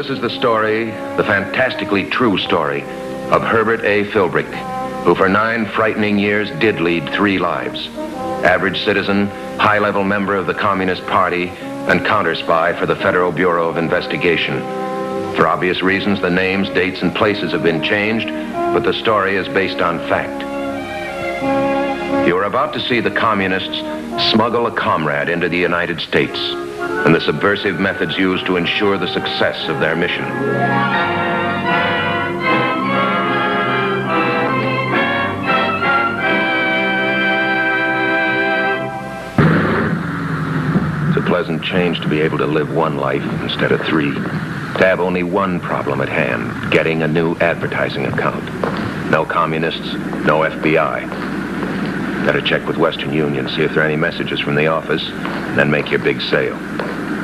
this is the story, the fantastically true story, of Herbert A. Philbrick, who for 9 frightening years did lead 3 lives. Average citizen, high-level member of the Communist Party, and counter-spy for the Federal Bureau of Investigation. For obvious reasons, the names, dates, and places have been changed, but the story is based on fact. You are about to see the communists smuggle a comrade into the United States and the subversive methods used to ensure the success of their mission. It's a pleasant change to be able to live 1 life instead of 3. To have only 1 problem at hand, getting a new advertising account. No communists, no FBI. Better check with Western Union, see if there are any messages from the office, and then make your big sale.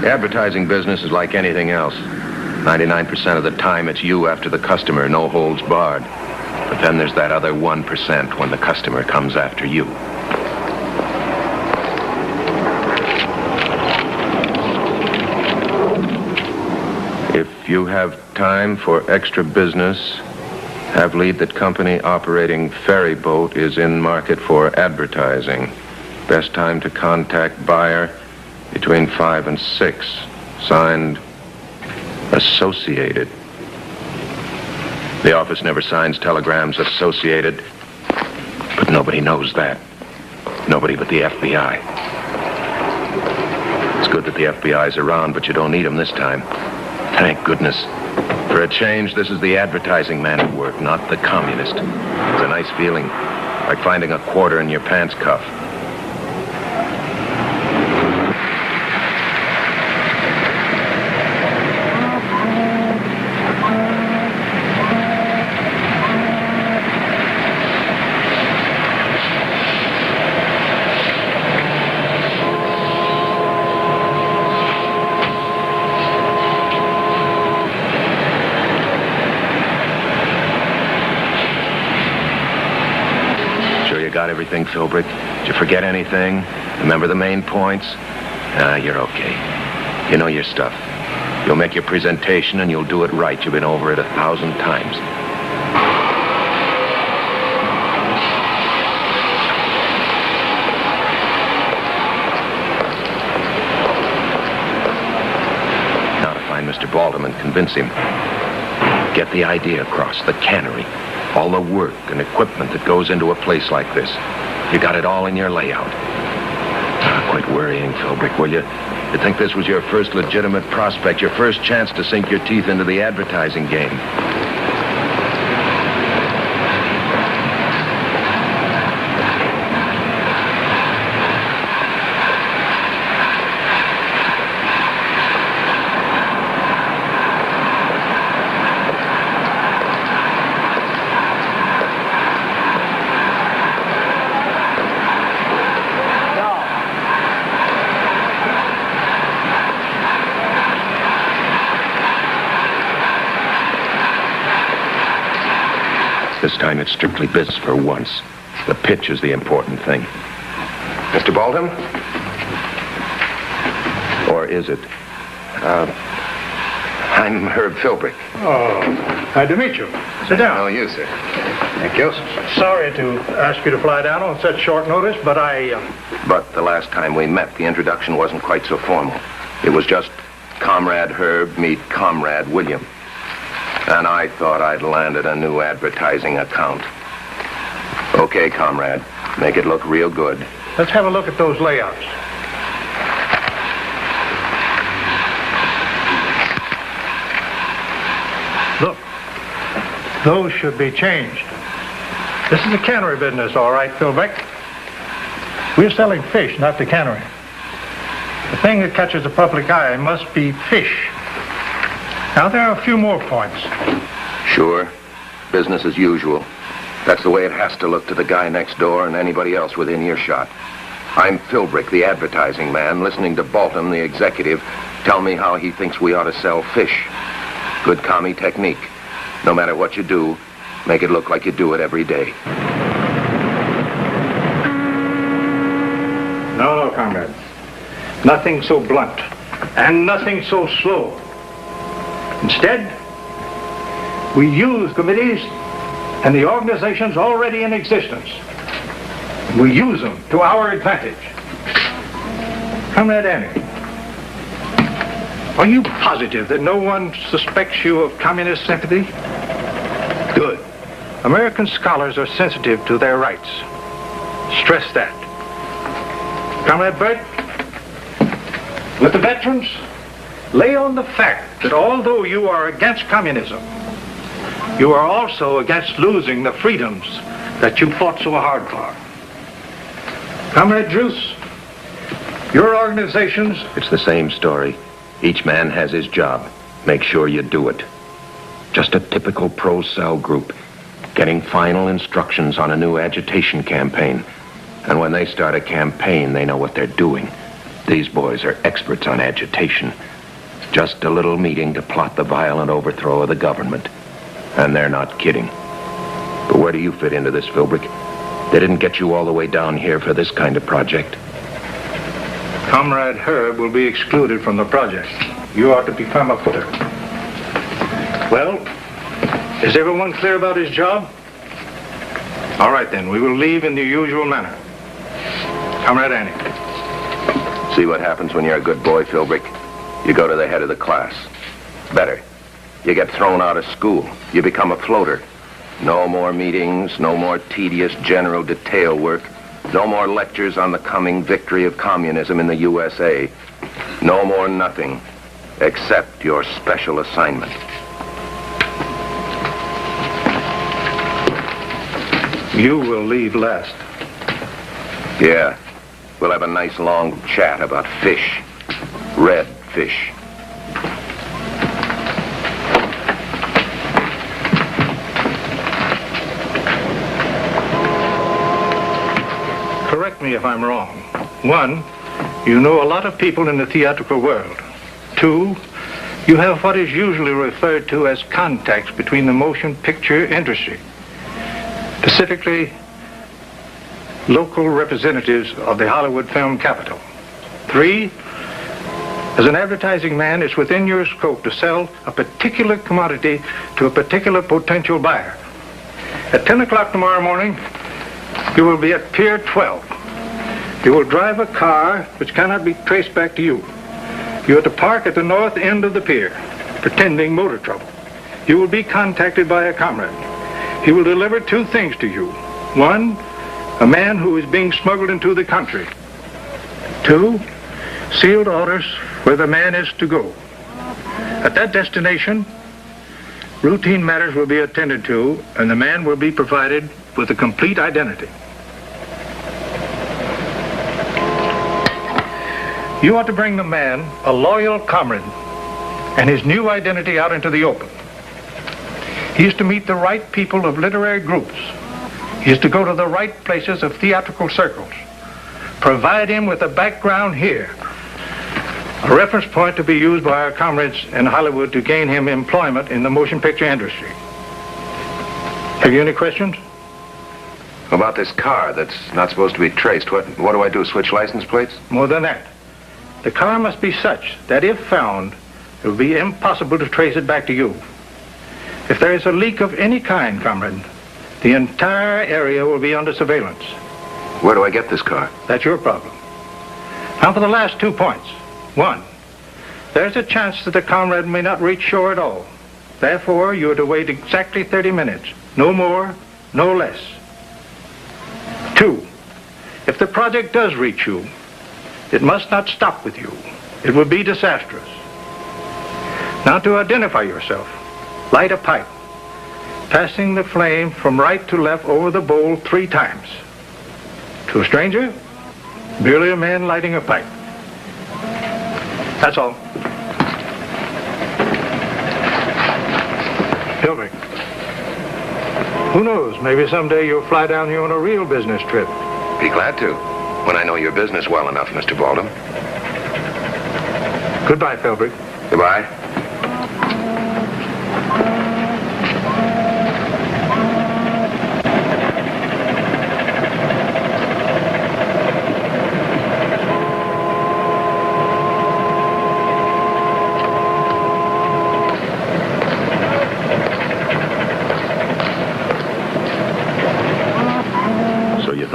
The advertising business is like anything else. 99% of the time it's you after the customer, no holds barred. But then there's that other 1% when the customer comes after you. If you have time for extra business, have lead that company operating ferry boat is in market for advertising. Best time to contact buyer between 5 and 6. Signed, Associated. The office never signs telegrams Associated, but nobody knows that. Nobody but the FBI. It's good that the FBI's around, but you don't need them this time. Thank goodness. For a change, this is the advertising man at work, not the communist. It's a nice feeling, like finding a quarter in your pants cuff. Got everything, Philbrick? Did you forget anything? Remember the main points? You're okay. You know your stuff. You'll make your presentation and you'll do it right. You've been over it 1,000 times. Now to find Mr. Baldwin and convince him. Get the idea across, the cannery. All the work and equipment that goes into a place like this. You got it all in your layout. Quit worrying, Philbrick, will you? You think this was your first legitimate prospect, your first chance to sink your teeth into the advertising game. This time it's strictly business for once. The pitch is the important thing. Mr. Baldwin? Or is it? I'm Herb Philbrick. Oh, glad to meet you. Sit down. How are you, sir? Thank you. Sorry to ask you to fly down on such short notice, but But the last time we met, the introduction wasn't quite so formal. It was just Comrade Herb meet Comrade William. And I thought I'd landed a new advertising account. Okay, comrade. Make it look real good. Let's have a look at those layouts. Look. Those should be changed. This is a cannery business, all right, Philbrick. We're selling fish, not the cannery. The thing that catches the public eye must be fish. Now, there are a few more points. Sure. Business as usual. That's the way it has to look to the guy next door and anybody else within earshot. I'm Philbrick, the advertising man, listening to Baltham, the executive, tell me how he thinks we ought to sell fish. Good commie technique. No matter what you do, make it look like you do it every day. No, comrade. Nothing so blunt. And nothing so slow. Instead, we use committees and the organizations already in existence. We use them to our advantage. Comrade Annie, are you positive that no one suspects you of communist sympathy? Good. American scholars are sensitive to their rights. Stress that. Comrade Burt, with the veterans, lay on the fact that although you are against communism, you are also against losing the freedoms that you fought so hard for. Comrade Druce, your organizations... It's the same story. Each man has his job. Make sure you do it. Just a typical pro-cell group, getting final instructions on a new agitation campaign. And when they start a campaign, they know what they're doing. These boys are experts on agitation. Just a little meeting to plot the violent overthrow of the government. And they're not kidding. But where do you fit into this, Philbrick? They didn't get you all the way down here for this kind of project. Comrade Herb will be excluded from the project. You ought to become a footer. Well, is everyone clear about his job? All right, then. We will leave in the usual manner. Comrade Annie. See what happens when you're a good boy, Philbrick? You go to the head of the class. Better. You get thrown out of school. You become a floater. No more meetings, no more tedious general detail work, no more lectures on the coming victory of communism in the USA. No more nothing, except your special assignment. You will leave last. Yeah. We'll have a nice long chat about fish. Red fish. Correct me if I'm wrong. 1, you know a lot of people in the theatrical world. 2, you have what is usually referred to as contacts between the motion picture industry, specifically local representatives of the Hollywood film capital. 3, as an advertising man, it's within your scope to sell a particular commodity to a particular potential buyer. At 10 o'clock tomorrow morning, you will be at Pier 12. You will drive a car which cannot be traced back to you. You are to park at the north end of the pier, pretending motor trouble. You will be contacted by a comrade. He will deliver 2 things to you. 1, a man who is being smuggled into the country. 2, sealed orders where the man is to go. At that destination, routine matters will be attended to, and the man will be provided with a complete identity. You ought to bring the man a loyal comrade and his new identity out into the open. He is to meet the right people of literary groups. He is to go to the right places of theatrical circles. Provide him with a background here, a reference point to be used by our comrades in Hollywood to gain him employment in the motion picture industry. Have you any questions? About this car that's not supposed to be traced, what do I do, switch license plates? More than that. The car must be such that if found, it will be impossible to trace it back to you. If there is a leak of any kind, comrade, the entire area will be under surveillance. Where do I get this car? That's your problem. Now for the last 2 points. 1, there's a chance that the comrade may not reach shore at all. Therefore, you are to wait exactly 30 minutes. No more, no less. 2, if the project does reach you, it must not stop with you. It would be disastrous. Now to identify yourself, light a pipe, passing the flame from right to left over the bowl 3 times. To a stranger, merely a man lighting a pipe. That's all. Philbrick, who knows, maybe someday you'll fly down here on a real business trip. Be glad to, when I know your business well enough, Mr. Baldwin. Goodbye, Philbrick. Goodbye.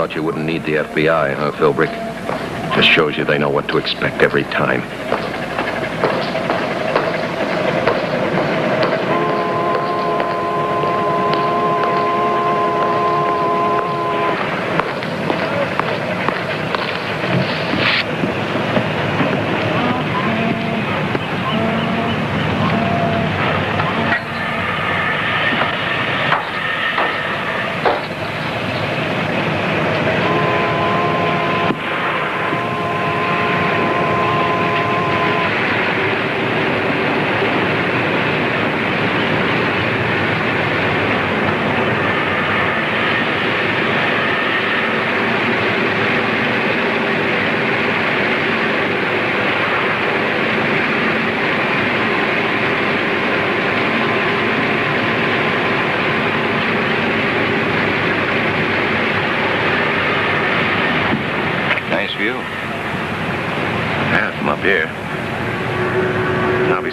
thought you wouldn't need the FBI, huh, Philbrick? Just shows you they know what to expect every time.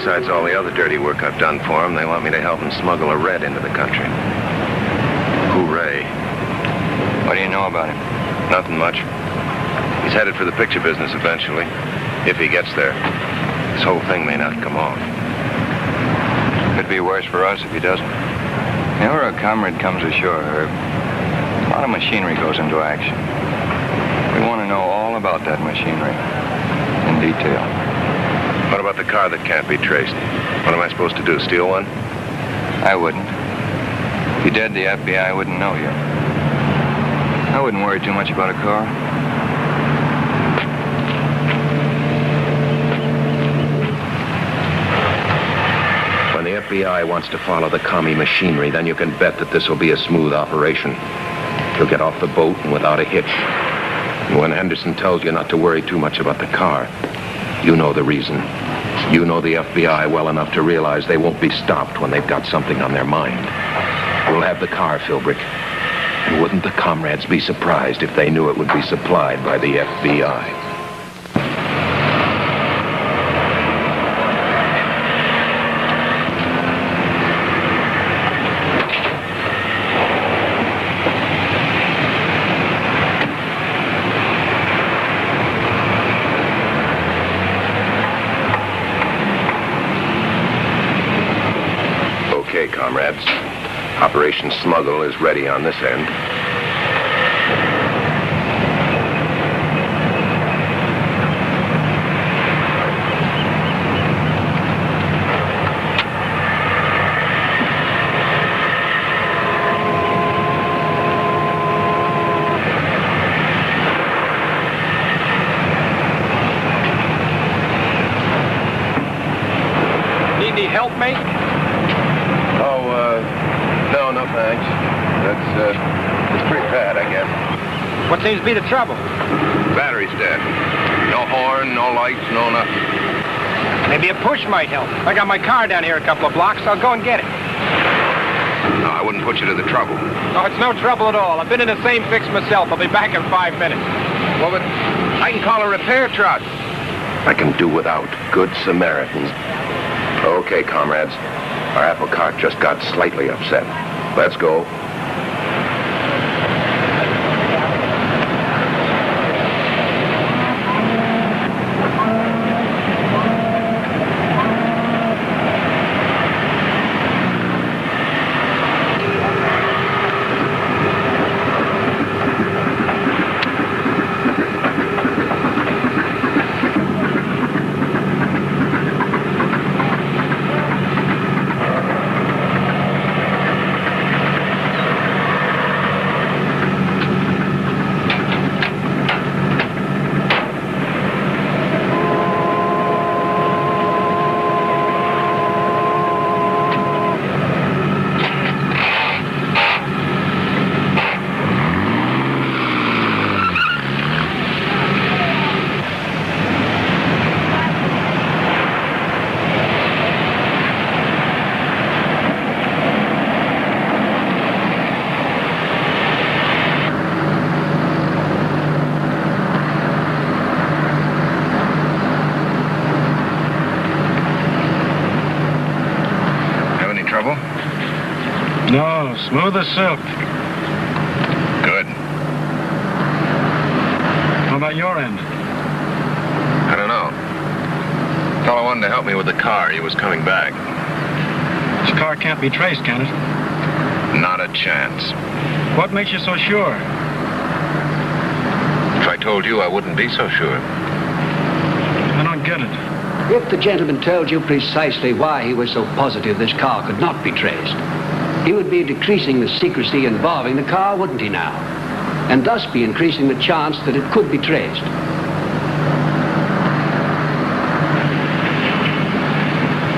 Besides all the other dirty work I've done for them, they want me to help them smuggle a red into the country. Hooray. What do you know about him? Nothing much. He's headed for the picture business eventually, if he gets there. This whole thing may not come off. Could be worse for us if he doesn't. Whenever a comrade comes ashore, Herb, a lot of machinery goes into action. We want to know all about that machinery, in detail. What about the car that can't be traced? What am I supposed to do, steal one? I wouldn't. If you're dead, the FBI wouldn't know you. I wouldn't worry too much about a car. When the FBI wants to follow the commie machinery, then you can bet that this will be a smooth operation. You'll get off the boat and without a hitch. And when Henderson tells you not to worry too much about the car, you know the reason. You know the FBI well enough to realize they won't be stopped when they've got something on their mind. We'll have the car, Philbrick. And wouldn't the comrades be surprised if they knew it would be supplied by the FBI? Okay, comrades. Operation Smuggle is ready on this end. Need any help, mate? No, thanks. It's pretty bad, I guess. What seems to be the trouble? Battery's dead. No horn, no lights, no nothing. Maybe a push might help. I got my car down here a couple of blocks. I'll go and get it. No, I wouldn't put you to the trouble. Oh, it's no trouble at all. I've been in the same fix myself. I'll be back in 5 minutes. Well, but I can call a repair truck. I can do without good Samaritans. Okay, comrades. Our apple cart just got slightly upset. Let's go. No, smooth as silk. Good. your end? I don't know. The fellow wanted to help me with the car. He was coming back. This car can't be traced, can it? Not a chance. What makes you so sure? If I told you, I wouldn't be so sure. I don't get it. If the gentleman told you precisely why he was so positive this car could not be traced, he would be decreasing the secrecy involving the car, wouldn't he now? And thus be increasing the chance that it could be traced.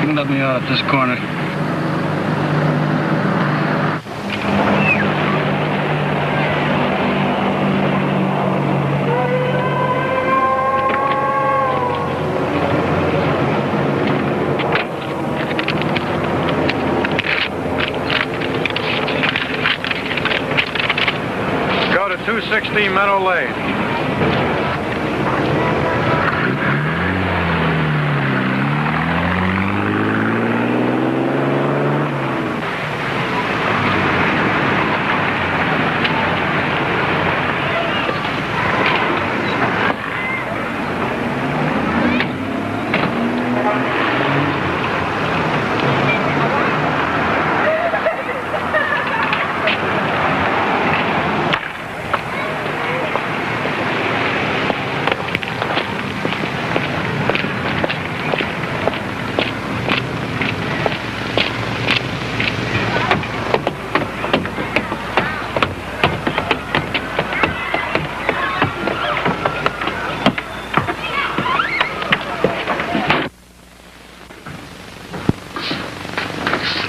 You can let me out at this corner. Go to 216 Meadow Lane.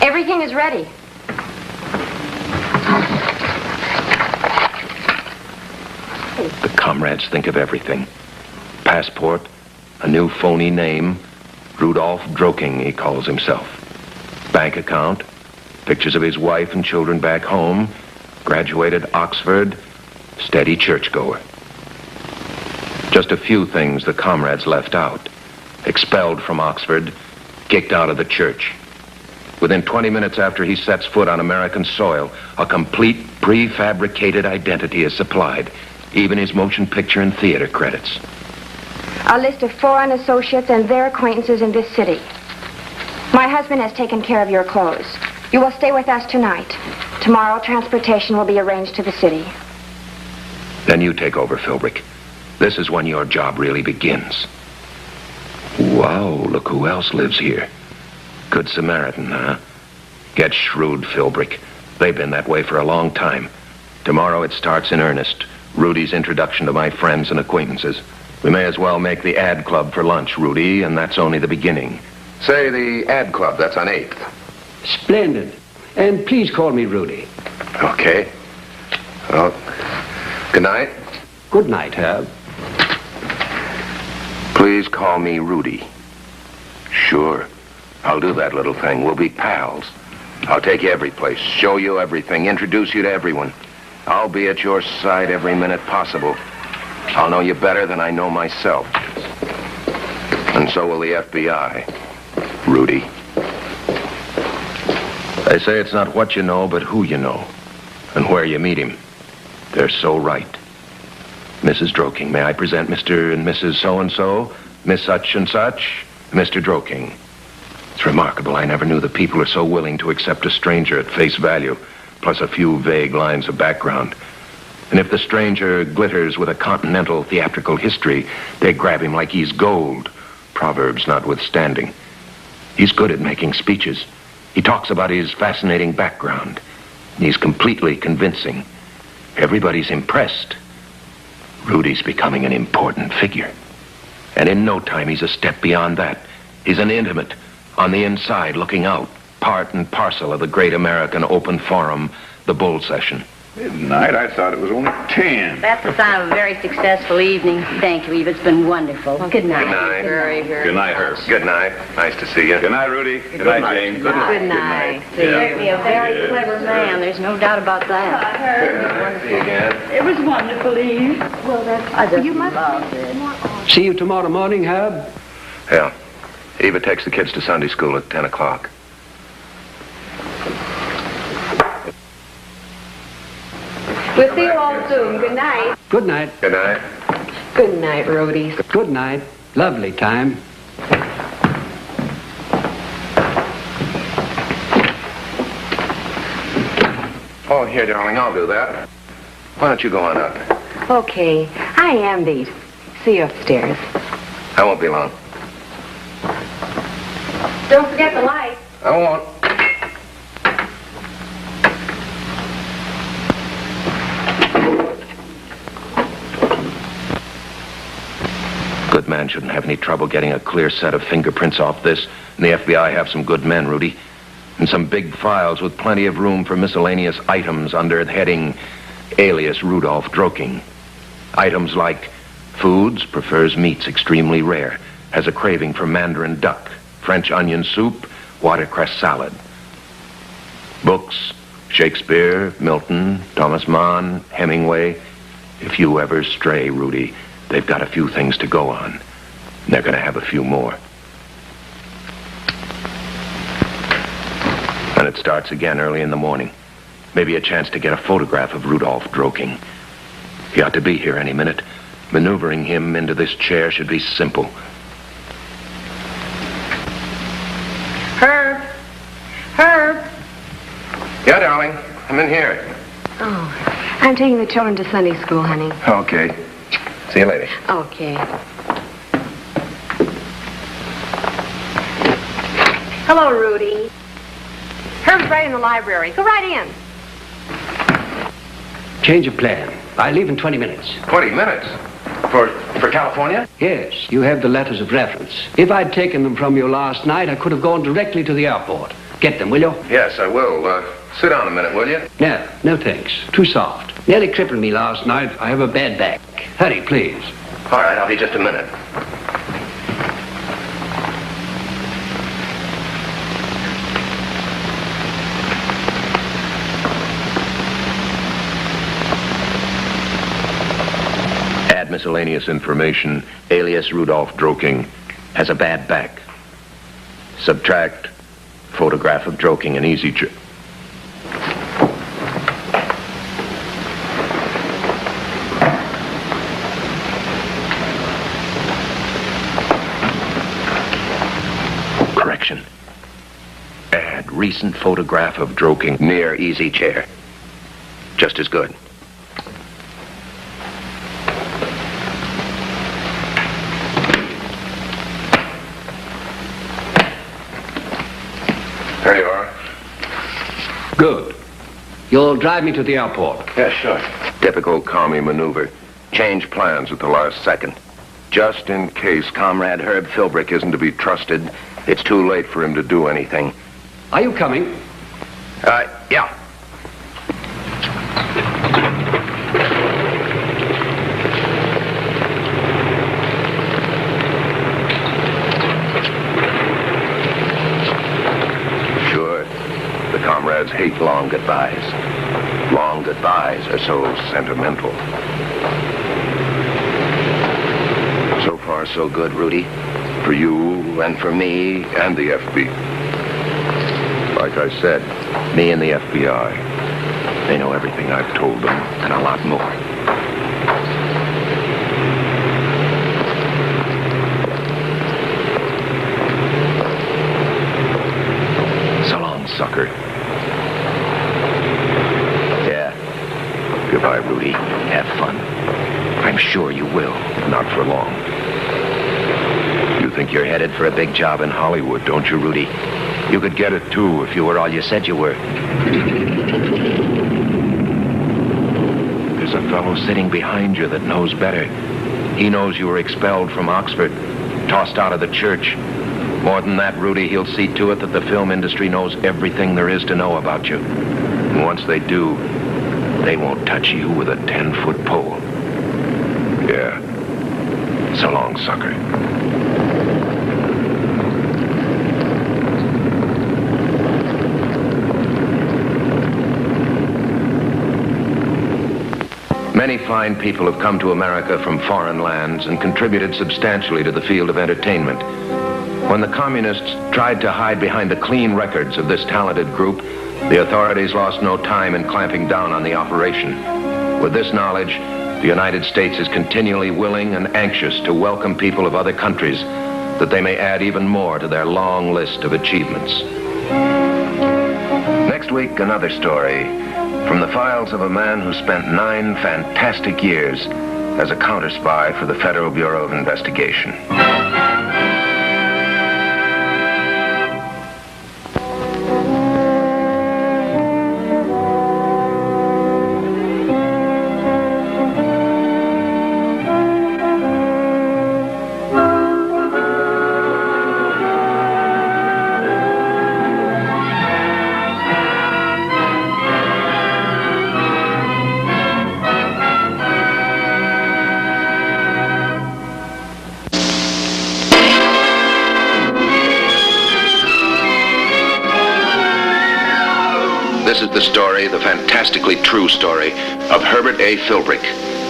Everything is ready. The comrades think of everything. Passport, a new phony name, Rudolph Droking, he calls himself. Bank account, pictures of his wife and children back home, graduated Oxford, steady churchgoer. Just a few things the comrades left out. Expelled from Oxford, kicked out of the church. Within 20 minutes after he sets foot on American soil, a complete prefabricated identity is supplied, even his motion picture and theater credits. A list of foreign associates and their acquaintances in this city. My husband has taken care of your clothes. You will stay with us tonight. Tomorrow, transportation will be arranged to the city. Then you take over, Philbrick. This is when your job really begins. Wow, look who else lives here. Good Samaritan, huh? Get shrewd, Philbrick. They've been that way for a long time. Tomorrow it starts in earnest. Rudy's introduction to my friends and acquaintances. We may as well make the ad club for lunch, Rudy, and that's only the beginning. Say the ad club, that's on 8th. Splendid. And please call me Rudy. Okay. Well, good night. Good night, Herb. Please call me Rudy. Sure. I'll do that little thing. We'll be pals. I'll take you every place, show you everything, introduce you to everyone. I'll be at your side every minute possible. I'll know you better than I know myself. And so will the FBI. Rudy. They say it's not what you know, but who you know. And where you meet him. They're so right. Mrs. Droking, may I present Mr. and Mrs. So-and-so, Miss such and such, Mr. Droking. It's remarkable. I never knew that people are so willing to accept a stranger at face value, plus a few vague lines of background. And if the stranger glitters with a continental theatrical history, they grab him like he's gold, proverbs notwithstanding. He's good at making speeches. He talks about his fascinating background. He's completely convincing. Everybody's impressed. Rudy's becoming an important figure. And in no time, he's a step beyond that. He's an intimate, on the inside, looking out, part and parcel of the great American open forum, the bull session. Midnight? I thought it was only 10. That's the sign of a very successful evening. Thank you, Eve. It's been wonderful. Good night. Good night. Good night, Herb. Good night. Nice to see you. Good night, Rudy. Good night, James. Good night. Certainly a very clever man. There's no doubt about that. See you again. It was wonderful, Eve. I just loved it. See you tomorrow morning, Herb. Yeah. Eva takes the kids to Sunday school at 10 o'clock. We'll see you all soon. Good night. Good night. Good night. Good night, Roadies. Good night. Lovely time. Oh, here, darling, I'll do that. Why don't you go on up? Okay, I am beat. See you upstairs. I won't be long. Don't forget the light. I won't. Good man shouldn't have any trouble getting a clear set of fingerprints off this. And the FBI have some good men, Rudy. And some big files with plenty of room for miscellaneous items under the heading alias Rudolph Droking. Items like foods, prefers meats extremely rare, has a craving for mandarin duck, French onion soup, watercress salad. Books, Shakespeare, Milton, Thomas Mann, Hemingway. If you ever stray, Rudy, they've got a few things to go on. And they're going to have a few more. And it starts again early in the morning. Maybe a chance to get a photograph of Rudolph Droking. He ought to be here any minute. Maneuvering him into this chair should be simple. Herb. Herb. Yeah, darling. I'm in here. Oh, I'm taking the children to Sunday school, honey. Okay. See you later. Okay. Hello, Rudy. Herb's right in the library. Go right in. Change of plan. I leave in 20 minutes. 20 minutes? For California? Yes, you have the letters of reference. If I'd taken them from you last night, I could have gone directly to the airport. Get them, will you? Yes, I will. Sit down a minute, will you? No thanks. Too soft. Nearly crippled me last night. I have a bad back. Hurry, please. All right, I'll be just a minute. Add miscellaneous information. Alias Rudolph Droking has a bad back. Subtract photograph of Droking, an easy trip. Correction. Add recent photograph of Droking near easy chair. Just as good. There you are. Good. You'll drive me to the airport. Yeah, sure. Typical commie maneuver. Change plans at the last second. Just in case Comrade Herb Philbrick isn't to be trusted, it's too late for him to do anything. Are you coming? Yeah. Sure, the comrades hate long goodbyes. Long goodbyes are so sentimental. So far, so good, Rudy. For you and for me and the FB. Like I said, me and the FBI. They know everything I've told them, and a lot more. So long, sucker. Yeah. Goodbye, Rudy. Have fun. I'm sure you will, not for long. You think you're headed for a big job in Hollywood, don't you, Rudy? You could get it, too, if you were all you said you were. There's a fellow sitting behind you that knows better. He knows you were expelled from Oxford, tossed out of the church. More than that, Rudy, he'll see to it that the film industry knows everything there is to know about you. And once they do, they won't touch you with a 10-foot pole. Yeah. So long, sucker. Many fine people have come to America from foreign lands and contributed substantially to the field of entertainment. When the communists tried to hide behind the clean records of this talented group, the authorities lost no time in clamping down on the operation. With this knowledge, the United States is continually willing and anxious to welcome people of other countries that they may add even more to their long list of achievements. Next week, another story from the files of a man who spent 9 fantastic years as a counter-spy for the Federal Bureau of Investigation. This is the story, the fantastically true story, of Herbert A. Philbrick,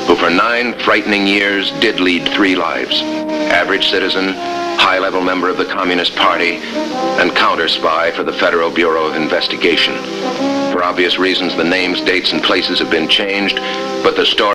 who for 9 frightening years did lead 3 lives. Average citizen, high-level member of the Communist Party, and counter-spy for the Federal Bureau of Investigation. For obvious reasons, the names, dates, and places have been changed, but the story